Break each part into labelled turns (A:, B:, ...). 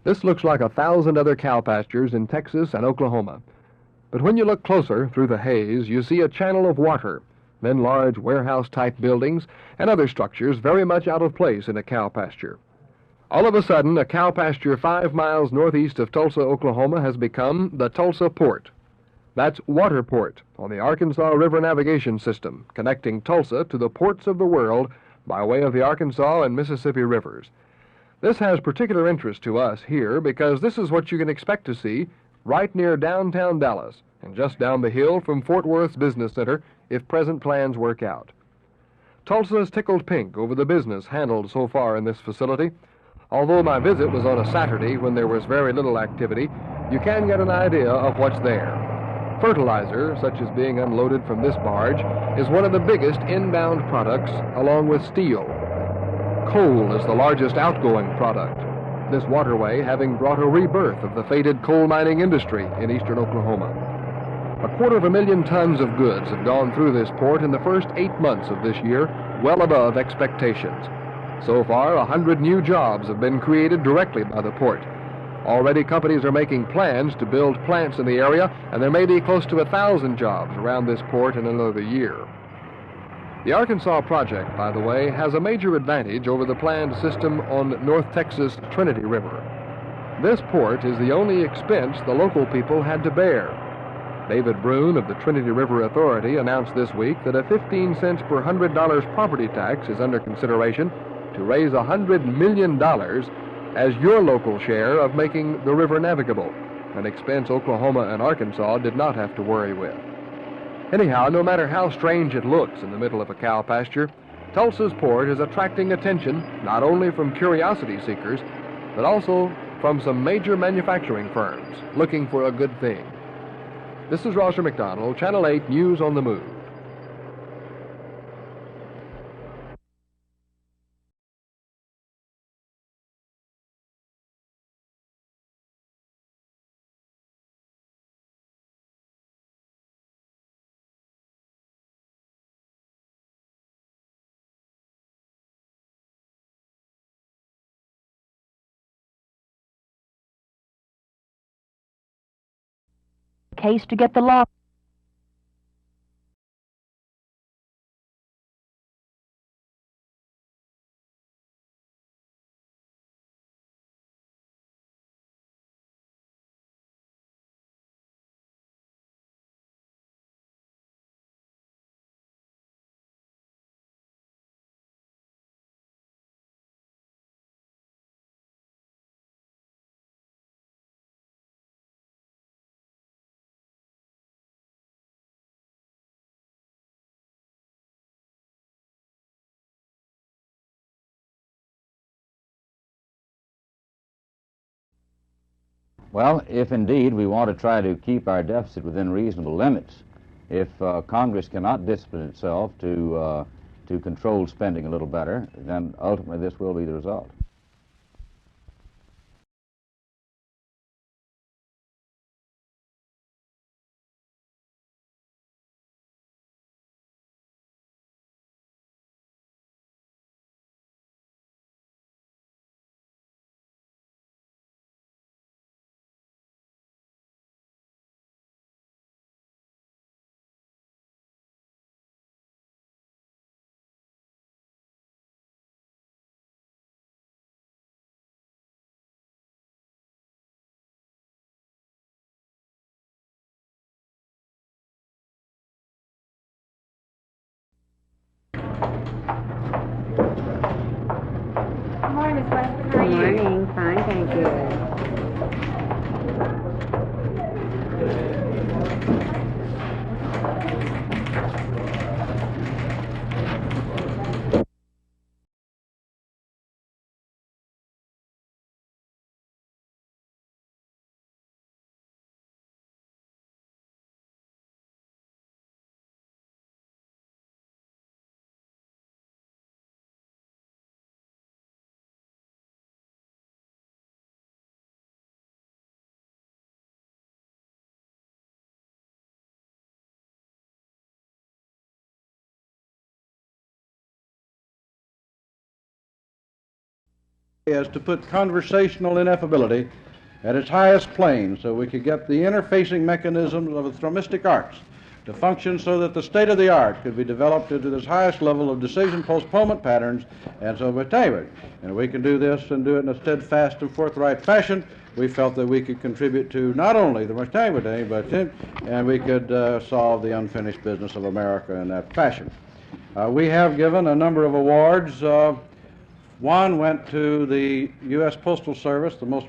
A: This looks like 1,000 other cow pastures in Texas and Oklahoma. But when you look closer through the haze, you see a channel of water, then large warehouse-type buildings and other structures very much out of place in a cow pasture. All of a sudden, a cow pasture 5 miles northeast of Tulsa, Oklahoma has become the Tulsa Port. That's water port on the Arkansas River navigation system, connecting Tulsa to the ports of the world by way of the Arkansas and Mississippi rivers. This has particular interest to us here because this is what you can expect to see right near downtown Dallas and just down the hill from Fort Worth's business center if present plans work out. Tulsa's tickled pink over the business handled so far in this facility. Although my visit was on a Saturday when there was very little activity, you can get an idea of what's there. Fertilizer, such as being unloaded from this barge, is one of the biggest inbound products, along with steel. Coal is the largest outgoing product, this waterway having brought a rebirth of the faded coal mining industry in eastern Oklahoma. 250,000 tons of goods have gone through this port in the first 8 months of this year, well above expectations. So far, 100 new jobs have been created directly by the port. Already companies are making plans to build plants in the area, and there may be close to 1,000 jobs around this port in another year. The Arkansas project, by the way, has a major advantage over the planned system on North Texas' Trinity River. This port is the only expense the local people had to bear. David Brune of the Trinity River Authority announced this week that a 15 cents per $100 property tax is under consideration to raise $100 million as your local share of making the river navigable, an expense Oklahoma and Arkansas did not have to worry with. Anyhow, no matter how strange it looks in the middle of a cow pasture, Tulsa's port is attracting attention not only from curiosity seekers, but also from some major manufacturing firms looking for a good thing. This is Roger McDonald, Channel 8 News on the Move.
B: Case to get the law.
C: Well, if indeed we want to try to keep our deficit within reasonable limits, if Congress cannot discipline itself to control spending a little better, then ultimately this will be the result.
D: Good morning, Miss Weston. How are you?
E: Good morning. Fine, thank you.
F: Is to put conversational ineffability at its highest plane so we could get the interfacing mechanisms of the thromistic arts to function so that the state of the art could be developed into this highest level of decision postponement patterns and so forth. And we can do this and do it in a steadfast and forthright fashion. We felt that we could contribute to not only the mortality, but and we could solve the unfinished business of America in that fashion. We have given a number of awards. One went to the U.S. Postal Service, the most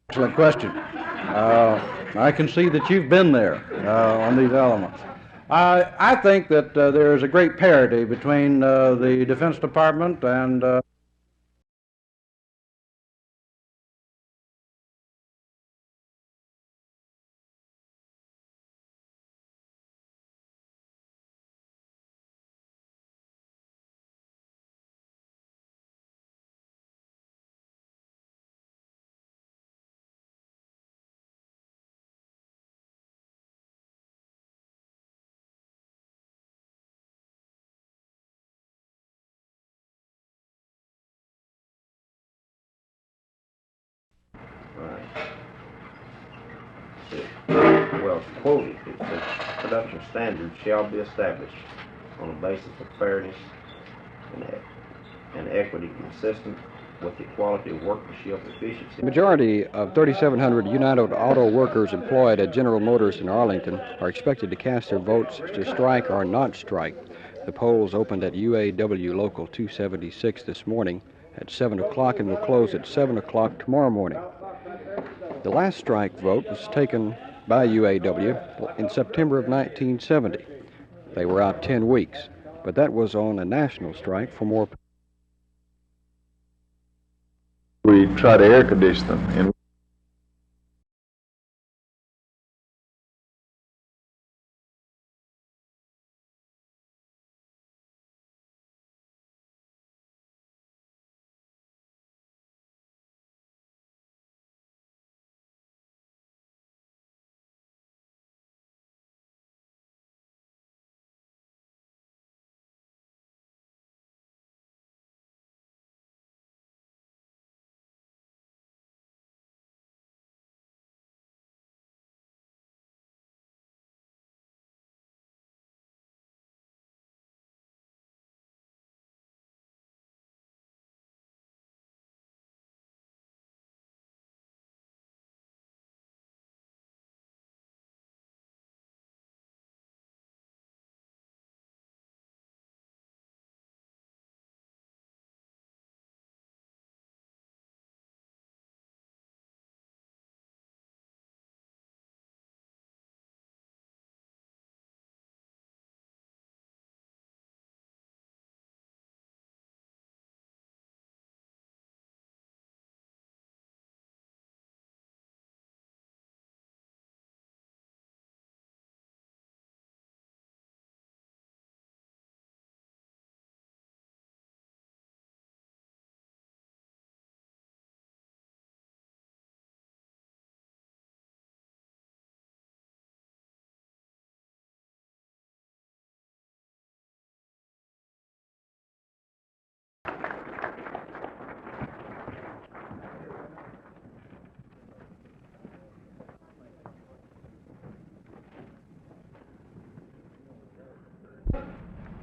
F: excellent question. I can see that you've been there on these elements. I think that there is a great parity between the Defense Department and
G: well, quoted, it says production standards shall be established on a basis of fairness and equity consistent with the quality of workmanship, efficiency.
H: The majority of 3,700 United Auto workers employed at General Motors in Arlington are expected to cast their votes to strike or not strike. The polls opened at UAW Local 276 this morning at 7 o'clock and will close at 7 o'clock tomorrow morning. The last strike vote was taken by UAW in September of 1970. They were out 10 weeks, but that was on a national strike for more.
I: We try to air condition them. And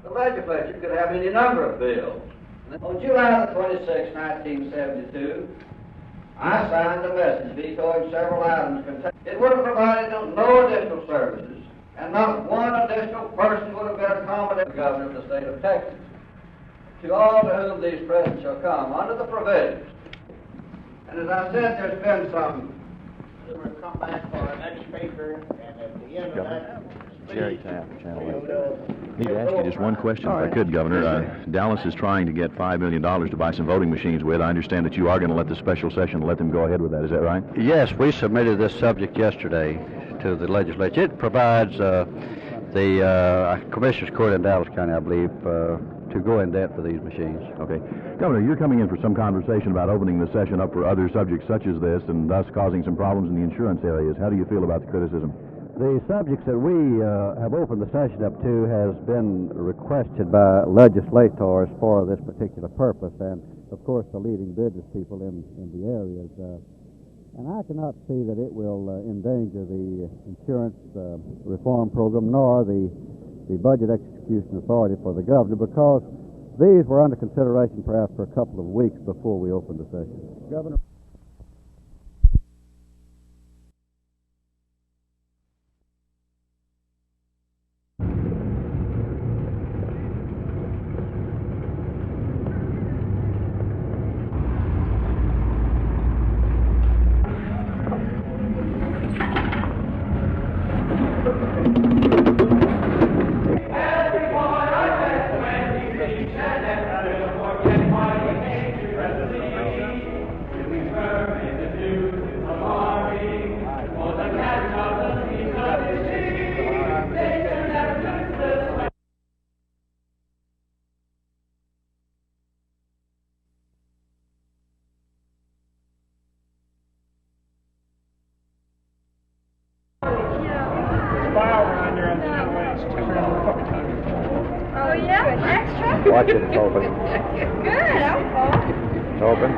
J: the legislature could have any number of bills. On July the 26, 1972, I signed a message vetoing several items contained. It would have provided no additional services, and not one additional person would have been accommodated. The governor of the state of Texas. To all to whom these presents shall come, under the provisions. And as I said, there's been some.
K: We'll come back for our next speaker, and at the end of that.
C: Cherry Tap, Channel 8.
L: Need to ask you just one question, if I could, Governor. Dallas is trying to get $5 million to buy some voting machines with. I understand that you are going to let the special session let them go ahead with that. Is that right?
H: Yes, we submitted this subject yesterday to the legislature. It provides the Commissioner's Court in Dallas County, I believe, to go in debt for these machines.
L: Okay. Governor, you're coming in for some conversation about opening the session up for other subjects such as this and thus causing some problems in the insurance areas. How do you feel about the criticism?
H: The subjects that we have opened the session up to has been requested by legislators for this particular purpose, and of course the leading business people in the areas. And I cannot see that it will endanger the insurance reform program nor the budget execution authority for the governor, because these were under consideration perhaps for a couple of weeks before we opened the session. Governor.
D: Oh, yeah? Extra?
H: Watch it, it's open.
D: Good, I'm full.
H: It's open.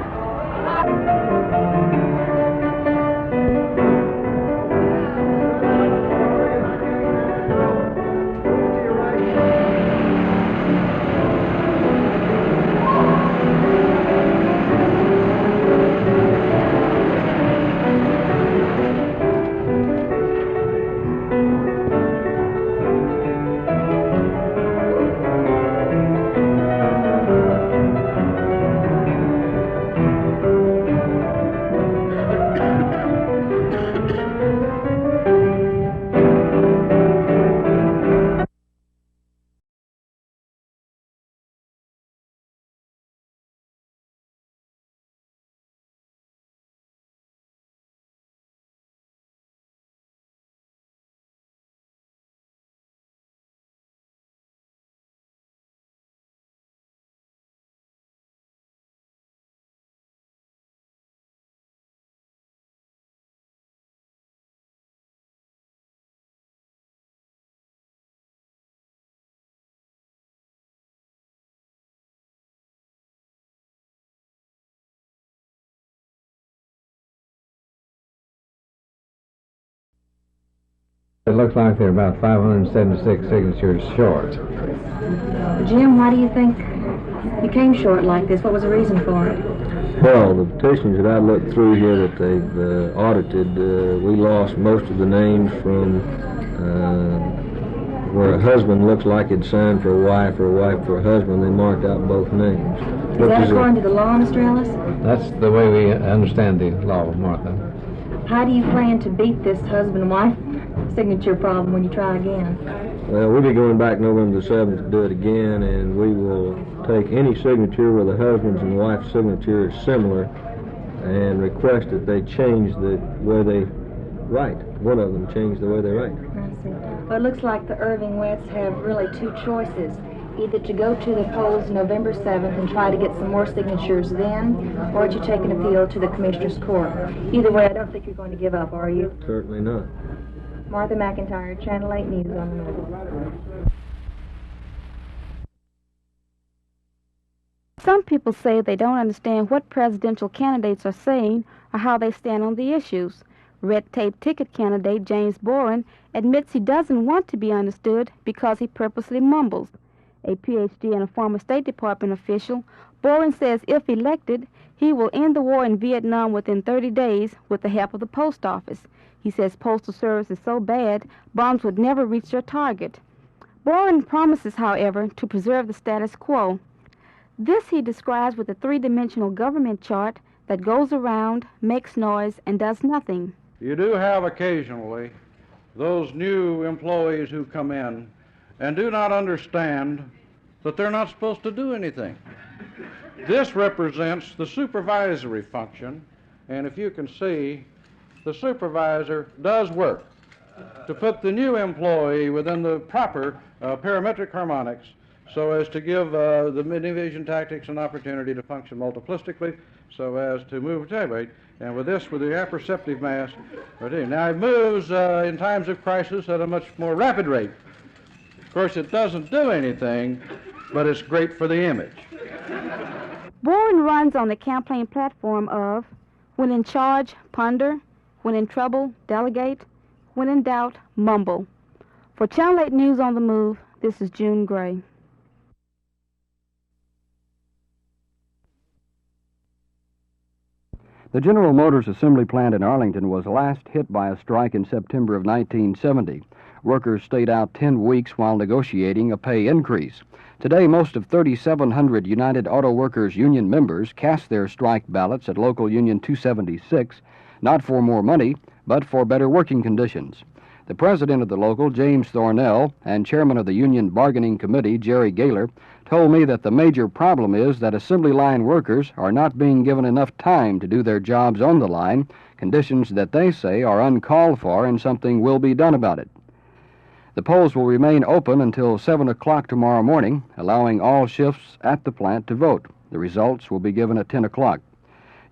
M: It looks like they're about 576 signatures short.
B: Jim, why do you think you came short like this? What was the reason for it?
N: Well, the petitions that I looked through here that they've audited, we lost most of the names from where a husband looks like it's signed for a wife or a wife for a husband. They marked out both names.
B: Is that according to the law, Mr. Ellis?
M: That's the way we understand the law, Martha.
B: How do you plan to beat this husband-wife signature problem when you try again?
N: Well, we'll be going back November the 7th to do it again, and we will take any signature where the husband's and wife's signature is similar and request that they change the way they write. One of them change the way they write.
B: I see. Well, it looks like the Irving Wets have really two choices. Either to go to the polls November 7th and try to get some more signatures then, or to take an appeal to the Commissioner's Court. Either way, I don't think you're going to give up, are you?
N: Certainly not.
B: Martha McIntire, Channel 8 News on the North.
O: Some people say they don't understand what presidential candidates are saying or how they stand on the issues. Red tape ticket candidate James Boren admits he doesn't want to be understood because he purposely mumbles. A Ph.D. and a former State Department official, Boren says if elected, he will end the war in Vietnam within 30 days with the help of the post office. He says postal service is so bad, bombs would never reach their target. Boren promises, however, to preserve the status quo. This he describes with a three-dimensional government chart that goes around, makes noise, and does nothing.
F: You do have occasionally those new employees who come in and do not understand that they're not supposed to do anything. This represents the supervisory function, and if you can see, the supervisor does work to put the new employee within the proper parametric harmonics so as to give the division tactics an opportunity to function multiplistically, so as to move rate. And with this, with the apperceptive mass, now it moves in times of crisis at a much more rapid rate. Of course, it doesn't do anything, but it's great for the image.
O: Boren runs on the campaign platform of, when in charge, ponder, when in trouble, delegate, when in doubt, mumble. For Channel 8 News on the Move, this is June Gray.
H: The General Motors assembly plant in Arlington was last hit by a strike in September of 1970. Workers stayed out 10 weeks while negotiating a pay increase. Today, most of 3,700 United Auto Workers Union members cast their strike ballots at Local Union 276, not for more money, but for better working conditions. The president of the local, James Thornell, and chairman of the Union Bargaining Committee, Jerry Gayler, told me that the major problem is that assembly line workers are not being given enough time to do their jobs on the line, conditions that they say are uncalled for and something will be done about it. The polls will remain open until 7 o'clock tomorrow morning, allowing all shifts at the plant to vote. The results will be given at 10 o'clock.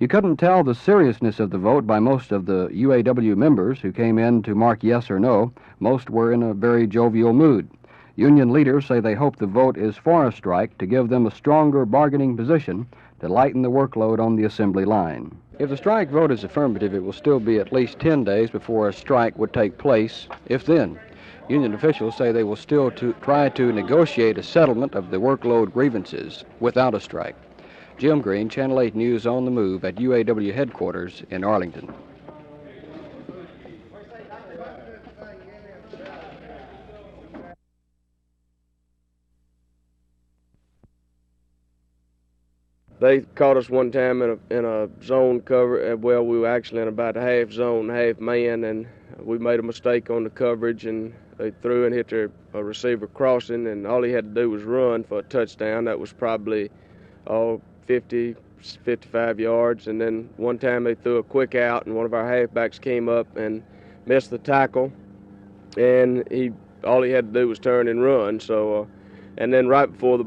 H: You couldn't tell the seriousness of the vote by most of the UAW members who came in to mark yes or no. Most were in a very jovial mood. Union leaders say they hope the vote is for a strike to give them a stronger bargaining position to lighten the workload on the assembly line. If the strike vote is affirmative, it will still be at least 10 days before a strike would take place, if then. Union officials say they will still try to negotiate a settlement of the workload grievances without a strike. Jim Green, Channel 8 News on the Move at UAW headquarters in Arlington.
P: They caught us one time in a zone cover. Well, we were actually in about a half zone, half man, and we made a mistake on the coverage, and they threw and hit a receiver crossing, and all he had to do was run for a touchdown. That was probably 50, 55 yards, and then one time they threw a quick out, and one of our halfbacks came up and missed the tackle, and all he had to do was turn and run. So, and then right before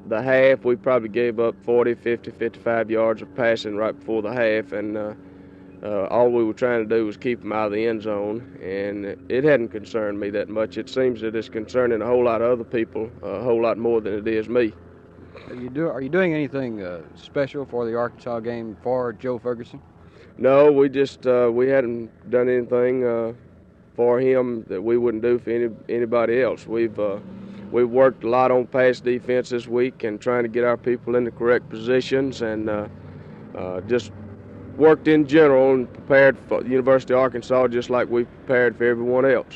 P: the half, we probably gave up 40, 50, 55 yards of passing right before the half, and all we were trying to do was keep them out of the end zone, and it hadn't concerned me that much. It seems that it's concerning a whole lot of other people, a whole lot more than it is me.
H: Are you doing anything special for the Arkansas game for Joe Ferguson?
P: No, we just we hadn't done anything for him that we wouldn't do for anybody else. We've worked a lot on pass defense this week and trying to get our people in the correct positions, and just worked in general and prepared for the University of Arkansas just like we prepared for everyone else.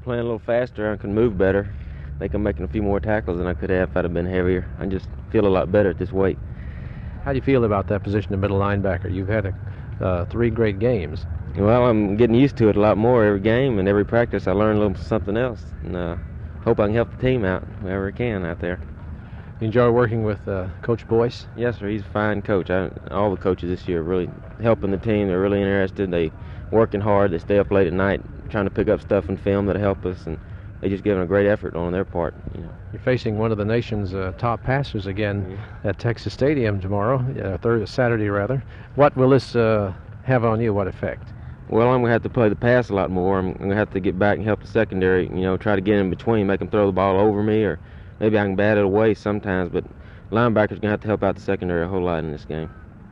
Q: Playing a little faster, I can move better. I think I'm making a few more tackles than I could have if I'd have been heavier. I just feel a lot better at this weight.
R: How do you feel about that position of middle linebacker? You've had 3 great games.
Q: Well, I'm getting used to it a lot more every game, and every practice I learn a little something else. And hope I can help the team out wherever I can out there.
R: You enjoy working with Coach Boyce?
Q: Yes, sir. He's a fine coach. All the coaches this year are really helping the team. They're really interested. They working hard. They stay up late at night trying to pick up stuff and film that'll help us, and they just giving a great effort on their part. You know.
R: You're facing one of the nation's top passers again at Texas Stadium tomorrow, Saturday rather. What will this have on you? What effect?
Q: Well, I'm going to have to play the pass a lot more. I'm going to have to get back and help the secondary, you know, try to get in between, make them throw the ball over me, or maybe I can bat it away sometimes, but linebackers going to have to help out the secondary a whole lot in this game.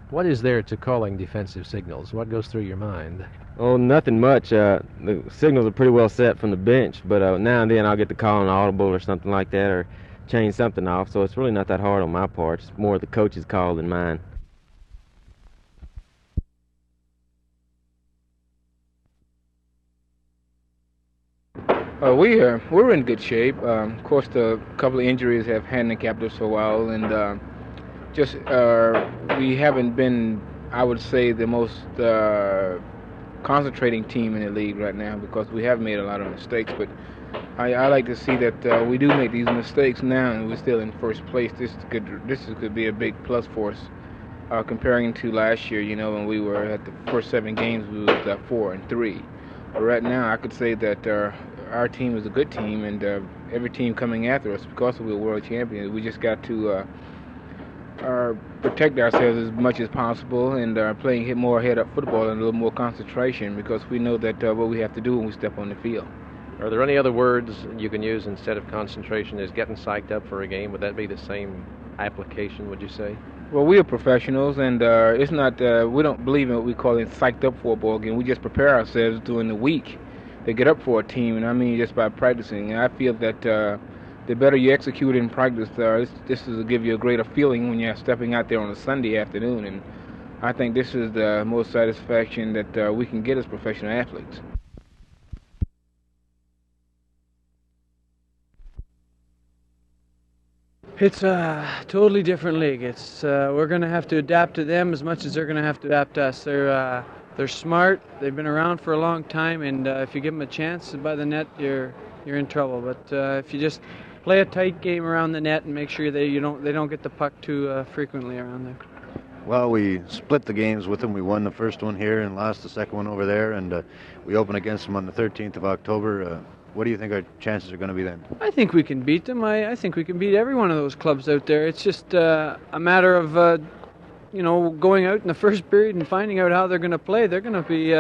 R: What is there to calling defensive signals? What goes through your mind?
Q: Oh, nothing much. The signals are pretty well set from the bench, but now and then I'll get to call an audible or something like that, or change something off, so it's really not that hard on my part. It's more the coach's call than mine.
S: We're in good shape. Of course, the couple of injuries have handicapped us for a while, and we haven't been, I would say, the most concentrating team in the league right now because we have made a lot of mistakes. But I like to see that we do make these mistakes now, and we're still in first place. This could be a big plus for us comparing to last year. You know, when we were at the first 7 games, we was 4-3. But right now, I could say that our team is a good team, and every team coming after us, because we're world champions, we just got to protect ourselves as much as possible and playing more head-up football and a little more concentration, because we know that what we have to do when we step on the field.
R: Are there any other words you can use instead of concentration as getting psyched up for a game? Would that be the same application, would you say?
S: Well, we are professionals, and it's not. We don't believe in what we call it psyched up for a ball game. We just prepare ourselves during the week to get up for a team, and I mean just by practicing. And I feel that the better you execute in practice, this will give you a greater feeling when you're stepping out there on a Sunday afternoon. And I think this is the most satisfaction that we can get as professional athletes.
T: It's a totally different league. It's we're going to have to adapt to them as much as they're going to have to adapt to us. They're smart. They've been around for a long time, and if you give them a chance by the net, you're in trouble. But if you just play a tight game around the net and make sure they don't get the puck too frequently around there.
U: Well, we split the games with them. We won the first one here and lost the second one over there, and we open against them on the 13th of October. What do you think our chances are going to be then?
T: I think we can beat them. I think we can beat every one of those clubs out there. It's just a matter of, going out in the first period and finding out how they're going to play. They're going to be,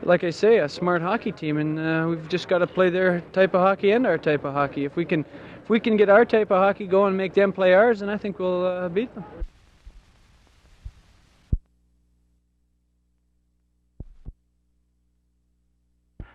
T: like I say, a smart hockey team, and we've just got to play their type of hockey and our type of hockey. If we can get our type of hockey going and make them play ours, then I think we'll beat them.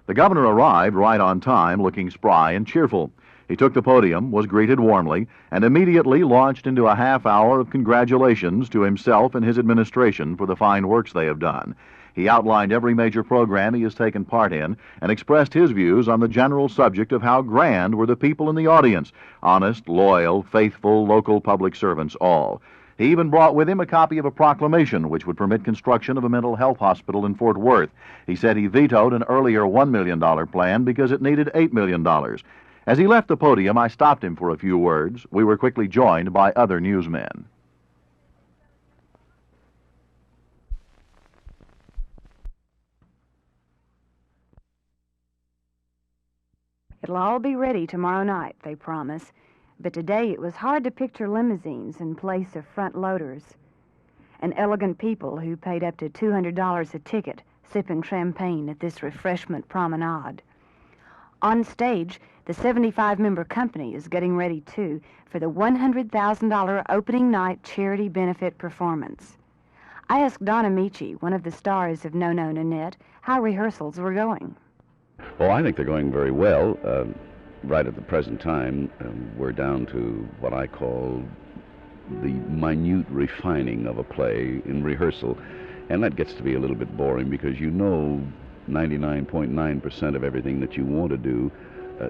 L: The governor arrived right on time, looking spry and cheerful. He took the podium, was greeted warmly, and immediately launched into a half hour of congratulations to himself and his administration for the fine works they have done. He outlined every major program he has taken part in and expressed his views on the general subject of how grand were the people in the audience, honest, loyal, faithful, local public servants all. He even brought with him a copy of a proclamation which would permit construction of a mental health hospital in Fort Worth. He said he vetoed an earlier $1 million plan because it needed $8 million. As he left the podium, I stopped him for a few words. We were quickly joined by other newsmen.
E: It'll all be ready tomorrow night, they promise. But today it was hard to picture limousines in place of front loaders and elegant people who paid up to $200 a ticket sipping champagne at this refreshment promenade. On stage, the 75-member company is getting ready, too, for the $100,000 opening night charity benefit performance. I asked Don Amici, one of the stars of No No Nanette, how rehearsals were going.
V: Oh, I think they're going very well. Right at the present time, we're down to what I call the minute refining of a play in rehearsal, and that gets to be a little bit boring because you know 99.9% of everything that you want to do,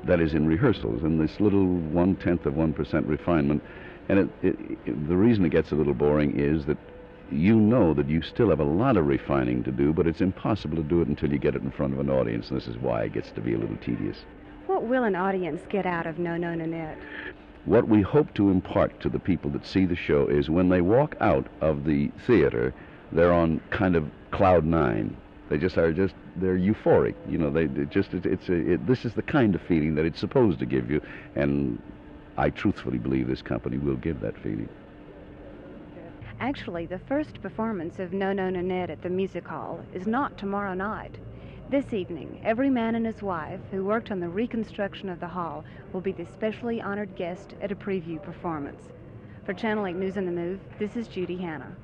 V: that is in rehearsals, and this little 0.1% refinement, and the reason it gets a little boring is that you know that you still have a lot of refining to do, but it's impossible to do it until you get it in front of an audience, and this is why it gets to be a little tedious.
E: What will an audience get out of No No Nanette?
V: what we hope to impart to the people that see the show is when they walk out of the theater, they're on kind of cloud nine. They just are they're euphoric. You know, this is the kind of feeling that it's supposed to give you, and I truthfully believe this company will give that feeling.
E: Actually, the first performance of No No Nanette at the Music Hall is not tomorrow night. This evening, every man and his wife who worked on the reconstruction of the hall will be the specially honored guest at a preview performance. For Channel 8 News on the Move, this is Judy Hanna.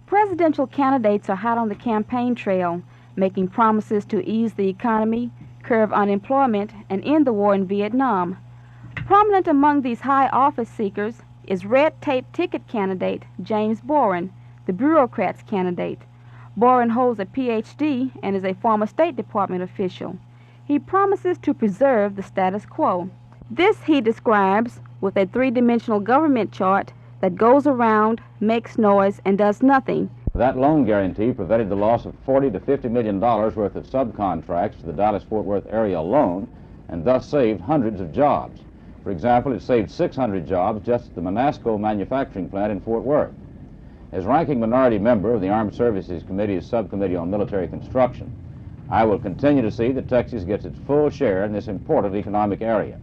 O: Presidential candidates are hot on the campaign trail, making promises to ease the economy, curb unemployment, and end the war in Vietnam. Prominent among these high office seekers is red tape ticket candidate James Boren, the bureaucrat's candidate. Boren holds a Ph.D. and is a former State Department official. He promises to preserve the status quo. This he describes with a three-dimensional government chart that goes around, makes noise, and does nothing.
C: That loan guarantee prevented the loss of $40 to $50 million worth of subcontracts to the Dallas-Fort Worth area alone, and thus saved hundreds of jobs. For example, it saved 600 jobs just at the Monasco manufacturing plant in Fort Worth. As ranking minority member of the Armed Services Committee's Subcommittee on Military Construction, I will continue to see that Texas gets its full share in this important economic area.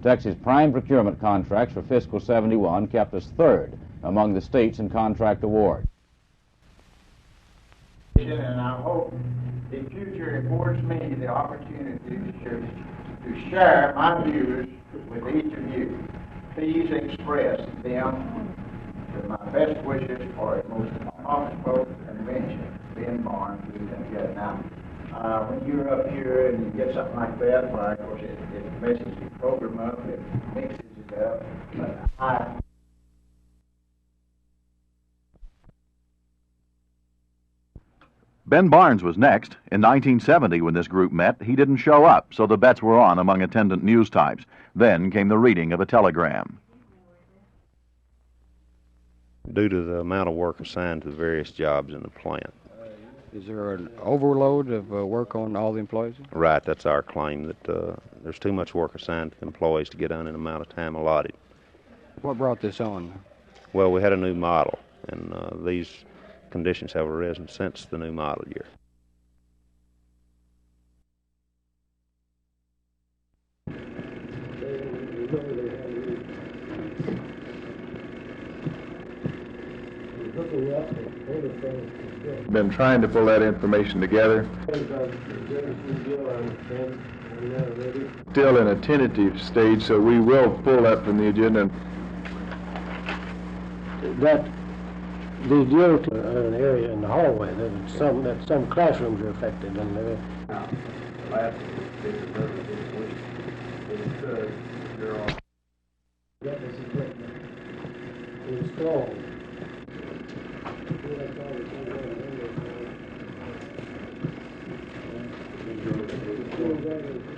C: Texas prime procurement contracts for fiscal 71 kept us third among the states in contract awards.
K: And I hope the future affords me the opportunity to share my views with each of you. Please express them with my best wishes for a most profitable convention being born through them together. Now, when you're up here and you get something like that, well, of course, it messes the program up, it mixes it up, but
L: Ben Barnes was next. In 1970, when this group met, he didn't show up, so the bets were on among attendant news types. Then came the reading of a telegram.
A: Due to the amount of work assigned to the various jobs in the plant.
H: Is there an overload of work on all the employees?
A: Right, that's our claim, that there's too much work assigned to employees to get done in the amount of time allotted.
H: What brought this on?
A: Well, we had a new model, and these conditions have arisen since the new model year.
I: Been trying to pull that information together. Still in a tentative stage, so we will pull that from the agenda.
G: That the deal to an area in the hallway that some classrooms are affected, and last installed.